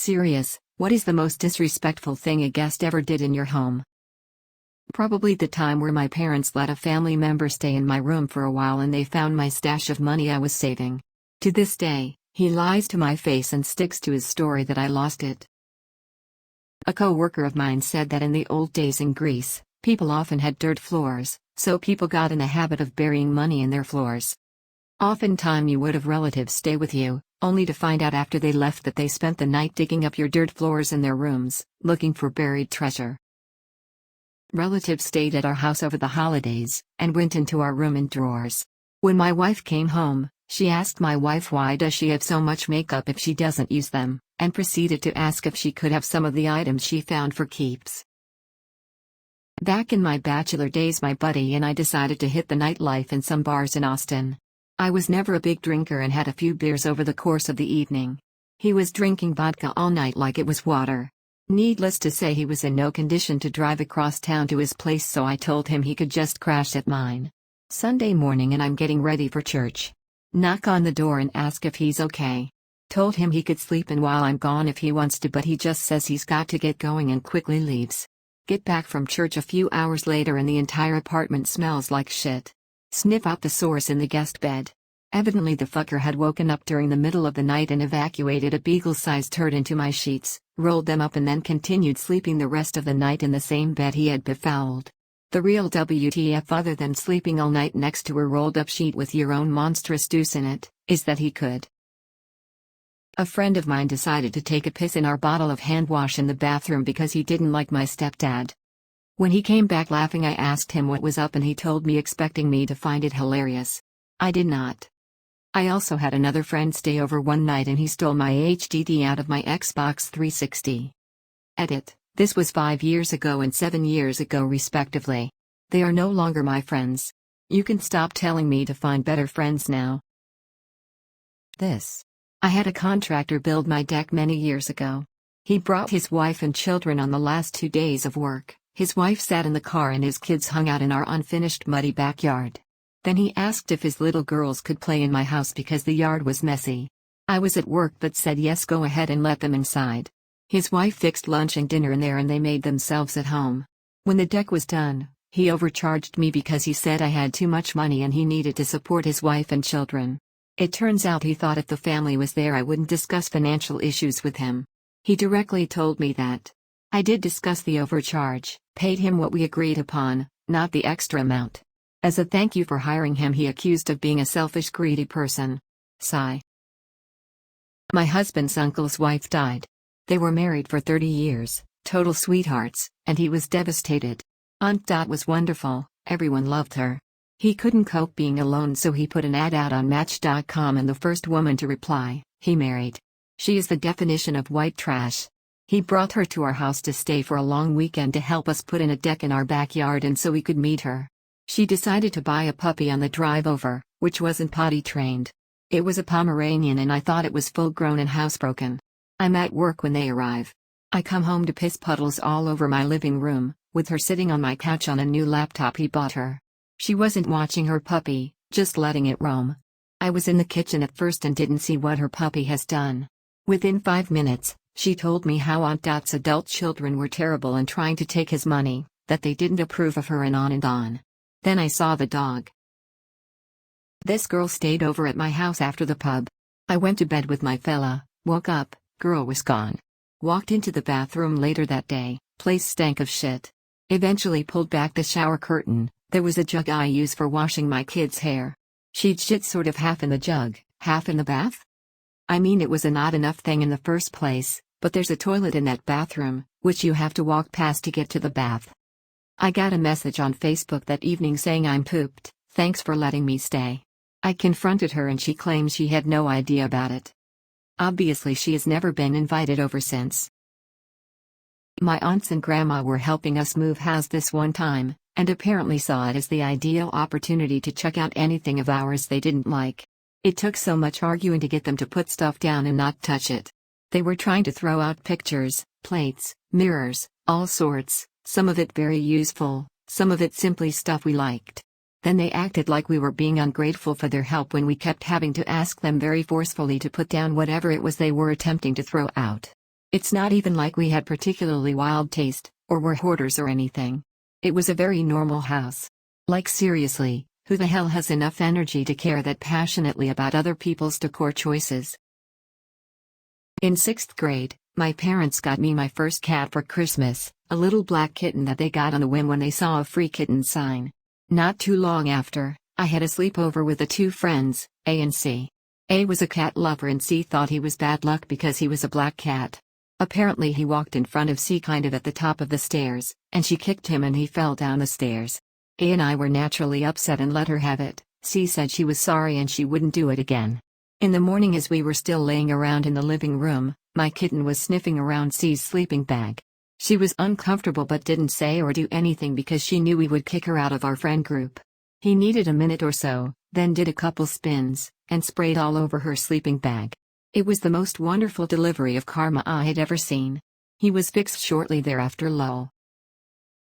Serious, what is the most disrespectful thing a guest ever did in your home? Probably the time where my parents let a family member stay in my room for a while and they found my stash of money I was saving. To this day, he lies to my face and sticks to his story that I lost it. A co-worker of mine said that in the old days in Greece, people often had dirt floors, so people got in the habit of burying money in their floors. Oftentimes you would have relatives stay with you, only to find out after they left that they spent the night digging up your dirt floors in their rooms, looking for buried treasure. Relatives stayed at our house over the holidays, and went into our room and drawers. When my wife came home, she asked my wife why does she have so much makeup if she doesn't use them, and proceeded to ask if she could have some of the items she found for keeps. Back in my bachelor days, my buddy and I decided to hit the nightlife in some bars in Austin. I was never a big drinker and had a few beers over the course of the evening. He was drinking vodka all night like it was water. Needless to say, he was in no condition to drive across town to his place, so I told him he could just crash at mine. Sunday morning and I'm getting ready for church. Knock on the door and ask if he's okay. Told him he could sleep in while I'm gone if he wants to, but he just says he's got to get going and quickly leaves. Get back from church a few hours later and the entire apartment smells like shit. Sniff out the source in the guest bed. Evidently the fucker had woken up during the middle of the night and evacuated a beagle-sized turd into my sheets, rolled them up and then continued sleeping the rest of the night in the same bed he had befouled. The real WTF, other than sleeping all night next to a rolled-up sheet with your own monstrous deuce in it, is that he could. A friend of mine decided to take a piss in our bottle of hand wash in the bathroom because he didn't like my stepdad. When he came back laughing, I asked him what was up and he told me, expecting me to find it hilarious. I did not. I also had another friend stay over one night and he stole my HDD out of my Xbox 360. Edit. This was 5 years ago and 7 years ago respectively. They are no longer my friends. You can stop telling me to find better friends now. I had a contractor build my deck many years ago. He brought his wife and children on the last 2 days of work. His wife sat in the car and his kids hung out in our unfinished muddy backyard. Then he asked if his little girls could play in my house because the yard was messy. I was at work but said yes, go ahead and let them inside. His wife fixed lunch and dinner in there and they made themselves at home. When the deck was done, he overcharged me because he said I had too much money and he needed to support his wife and children. It turns out he thought if the family was there I wouldn't discuss financial issues with him. He directly told me that. I did discuss the overcharge, paid him what we agreed upon, not the extra amount. As a thank you for hiring him, he accused of being a selfish, greedy person. Sigh. My husband's uncle's wife died. They were married for 30 years, total sweethearts, and he was devastated. Aunt Dot was wonderful, everyone loved her. He couldn't cope being alone, so he put an ad out on Match.com and the first woman to reply, he married. She is the definition of white trash. He brought her to our house to stay for a long weekend to help us put in a deck in our backyard and so we could meet her. She decided to buy a puppy on the drive over, which wasn't potty trained. It was a Pomeranian and I thought it was full grown and housebroken. I'm at work when they arrive. I come home to piss puddles all over my living room, with her sitting on my couch on a new laptop he bought her. She wasn't watching her puppy, just letting it roam. I was in the kitchen at first and didn't see what her puppy has done. Within 5 minutes, she told me how Aunt Dot's adult children were terrible and trying to take his money, that they didn't approve of her and on and on. Then I saw the dog. This girl stayed over at my house after the pub. I went to bed with my fella, woke up, girl was gone. Walked into the bathroom later that day, place stank of shit. Eventually pulled back the shower curtain, there was a jug I use for washing my kids' hair. She'd shit sort of half in the jug, half in the bath? I mean, it was a not enough thing in the first place, but there's a toilet in that bathroom, which you have to walk past to get to the bath. I got a message on Facebook that evening saying I'm pooped, thanks for letting me stay. I confronted her and she claims she had no idea about it. Obviously she has never been invited over since. My aunts and grandma were helping us move house this one time, and apparently saw it as the ideal opportunity to check out anything of ours they didn't like. It took so much arguing to get them to put stuff down and not touch it. They were trying to throw out pictures, plates, mirrors, all sorts, some of it very useful, some of it simply stuff we liked. Then they acted like we were being ungrateful for their help when we kept having to ask them very forcefully to put down whatever it was they were attempting to throw out. It's not even like we had particularly wild taste, or were hoarders or anything. It was a very normal house. Like seriously, who the hell has enough energy to care that passionately about other people's decor choices? In 6th grade, my parents got me my first cat for Christmas, a little black kitten that they got on a whim when they saw a free kitten sign. Not too long after, I had a sleepover with the two friends, A and C. A was a cat lover and C thought he was bad luck because he was a black cat. Apparently he walked in front of C kind of at the top of the stairs, and she kicked him and he fell down the stairs. A and I were naturally upset and let her have it. C said she was sorry and she wouldn't do it again. In the morning as we were still laying around in the living room, my kitten was sniffing around C's sleeping bag. She was uncomfortable but didn't say or do anything because she knew we would kick her out of our friend group. He needed a minute or so, then did a couple spins, and sprayed all over her sleeping bag. It was the most wonderful delivery of karma I had ever seen. He was fixed shortly thereafter. Lol.